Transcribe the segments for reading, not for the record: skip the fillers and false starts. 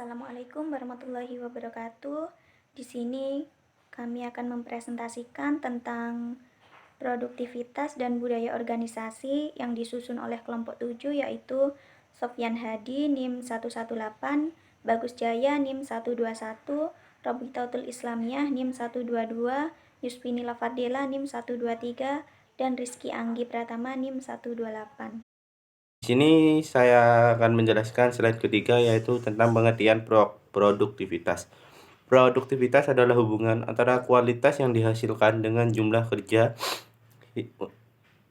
Assalamualaikum warahmatullahi wabarakatuh. Di sini kami akan mempresentasikan tentang produktivitas dan budaya organisasi yang disusun oleh kelompok 7, yaitu Sofyan Hadi NIM 118, Bagus Jaya NIM 121, Robitatul Islamiyah NIM 122, Yusfini Lafardela NIM 123, dan Rizky Anggi Pratama NIM 128. Di sini saya akan menjelaskan slide ketiga, yaitu tentang pengertian produktivitas. Produktivitas adalah hubungan antara kualitas yang dihasilkan dengan jumlah kerja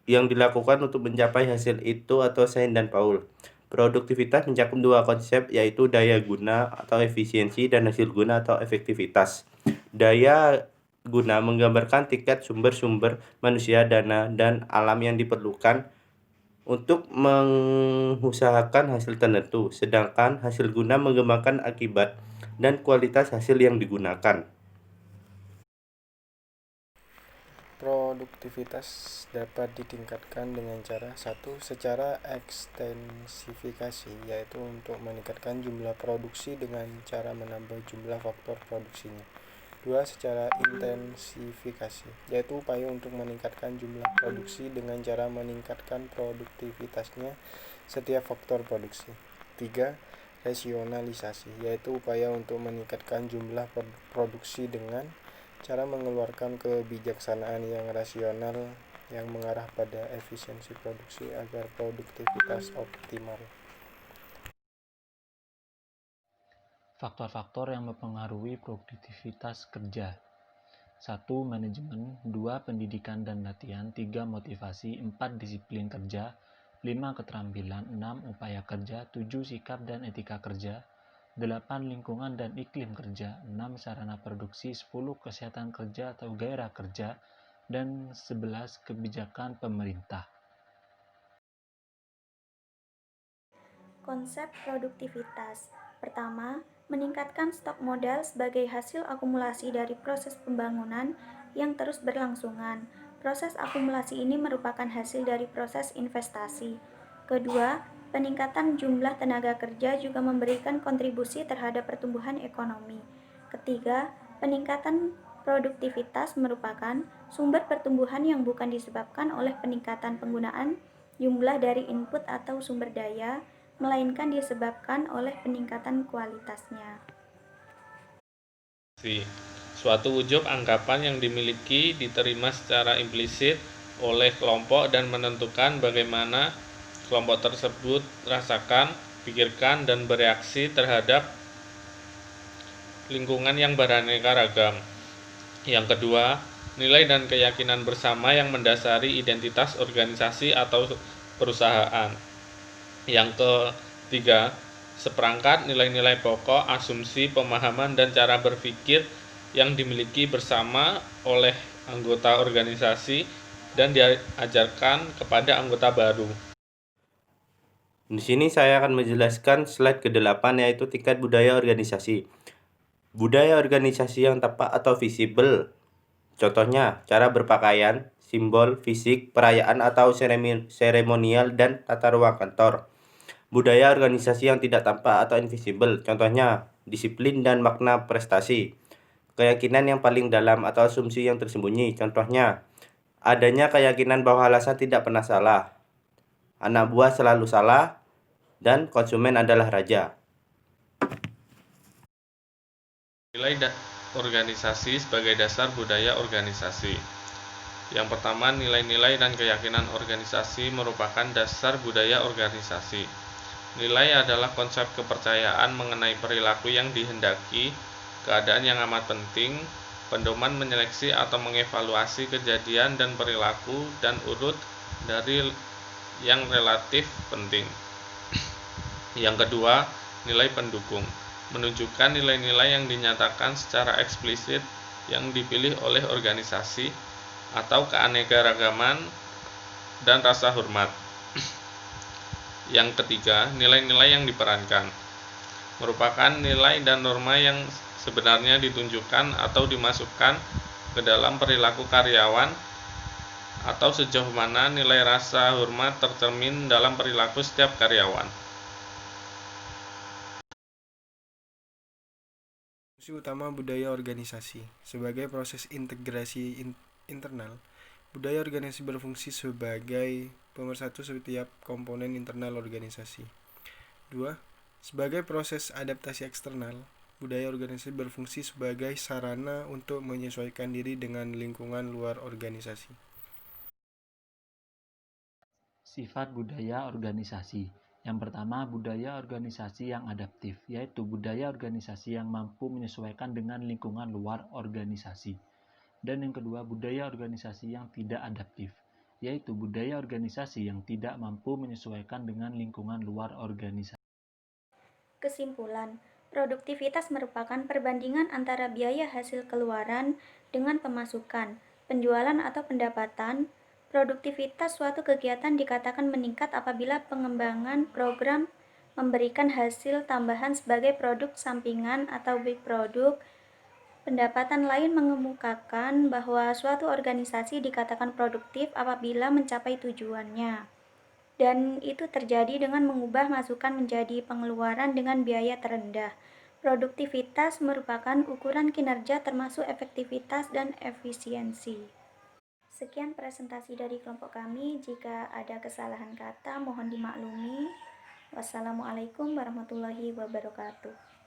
yang dilakukan untuk mencapai hasil itu atau Sain dan Paul. Produktivitas mencakup dua konsep, yaitu daya guna atau efisiensi dan hasil guna atau efektivitas. Daya guna menggambarkan tingkat sumber-sumber manusia, dana, dan alam yang diperlukan untuk mengusahakan hasil tertentu, sedangkan hasil guna menggambarkan akibat dan kualitas hasil yang digunakan. Produktivitas dapat ditingkatkan dengan cara 1. Secara ekstensifikasi, yaitu untuk meningkatkan jumlah produksi dengan cara menambah jumlah faktor produksinya. 2. Secara intensifikasi, yaitu upaya untuk meningkatkan jumlah produksi dengan cara meningkatkan produktivitasnya setiap faktor produksi. 3. Rasionalisasi, yaitu upaya untuk meningkatkan jumlah produksi dengan cara mengeluarkan kebijaksanaan yang rasional yang mengarah pada efisiensi produksi agar produktivitas optimal. Faktor-faktor yang mempengaruhi produktivitas kerja. 1. Manajemen. 2. Pendidikan dan latihan. 3. Motivasi. 4. Disiplin kerja. 5. Keterampilan. 6. Upaya kerja. 7. Sikap dan etika kerja. 8. Lingkungan dan iklim kerja. 6. Sarana produksi. 10. Kesehatan kerja atau gairah kerja. Dan 11. Kebijakan pemerintah. Konsep produktivitas. Pertama, meningkatkan stok modal sebagai hasil akumulasi dari proses pembangunan yang terus berlangsungan. Proses akumulasi ini merupakan hasil dari proses investasi. Kedua, peningkatan jumlah tenaga kerja juga memberikan kontribusi terhadap pertumbuhan ekonomi. Ketiga, peningkatan produktivitas merupakan sumber pertumbuhan yang bukan disebabkan oleh peningkatan penggunaan jumlah dari input atau sumber daya, melainkan disebabkan oleh peningkatan kualitasnya. Suatu wujud anggapan yang dimiliki diterima secara implisit oleh kelompok dan menentukan bagaimana kelompok tersebut rasakan, pikirkan, dan bereaksi terhadap lingkungan yang beraneka ragam. Yang kedua, nilai dan keyakinan bersama yang mendasari identitas organisasi atau perusahaan. Yang ketiga, seperangkat nilai-nilai pokok, asumsi, pemahaman, dan cara berpikir yang dimiliki bersama oleh anggota organisasi dan diajarkan kepada anggota baru. Di sini saya akan menjelaskan slide ke-8, yaitu tingkat budaya organisasi. Budaya organisasi yang tepat atau visible. Contohnya, cara berpakaian, simbol, fisik, perayaan atau seremonial, dan tata ruang kantor. Budaya organisasi yang tidak tampak atau invisible. Contohnya, disiplin dan makna prestasi. Keyakinan yang paling dalam atau asumsi yang tersembunyi. Contohnya, adanya keyakinan bahwa alasan tidak pernah salah, anak buah selalu salah, dan konsumen adalah raja. Nilai organisasi sebagai dasar budaya organisasi. Yang pertama, nilai-nilai dan keyakinan organisasi merupakan dasar budaya organisasi. Nilai adalah konsep kepercayaan mengenai perilaku yang dihendaki, keadaan yang amat penting, pedoman menyeleksi atau mengevaluasi kejadian dan perilaku, dan urut dari yang relatif penting. Yang kedua, nilai pendukung, menunjukkan nilai-nilai yang dinyatakan secara eksplisit yang dipilih oleh organisasi atau keanekaragaman dan rasa hormat. Yang ketiga, nilai-nilai yang diperankan, merupakan nilai dan norma yang sebenarnya ditunjukkan atau dimasukkan ke dalam perilaku karyawan, atau sejauh mana nilai rasa hormat tercermin dalam perilaku setiap karyawan. Fungsi utama budaya organisasi. Sebagai proses integrasi internal, budaya organisasi berfungsi sebagai pemersatu setiap komponen internal organisasi. 2. Sebagai proses adaptasi eksternal, budaya organisasi berfungsi sebagai sarana untuk menyesuaikan diri dengan lingkungan luar organisasi. Sifat budaya organisasi. Yang pertama, budaya organisasi yang adaptif, yaitu budaya organisasi yang mampu menyesuaikan dengan lingkungan luar organisasi. Dan yang kedua, budaya organisasi yang tidak adaptif, yaitu budaya organisasi yang tidak mampu menyesuaikan dengan lingkungan luar organisasi. Kesimpulan, produktivitas merupakan perbandingan antara biaya hasil keluaran dengan pemasukan, penjualan atau pendapatan. Produktivitas suatu kegiatan dikatakan meningkat apabila pengembangan program memberikan hasil tambahan sebagai produk sampingan atau byproduct. Pendapatan lain mengemukakan bahwa suatu organisasi dikatakan produktif apabila mencapai tujuannya. Dan itu terjadi dengan mengubah masukan menjadi pengeluaran dengan biaya terendah. Produktivitas merupakan ukuran kinerja termasuk efektivitas dan efisiensi. Sekian presentasi dari kelompok kami. Jika ada kesalahan kata, mohon dimaklumi. Wassalamualaikum warahmatullahi wabarakatuh.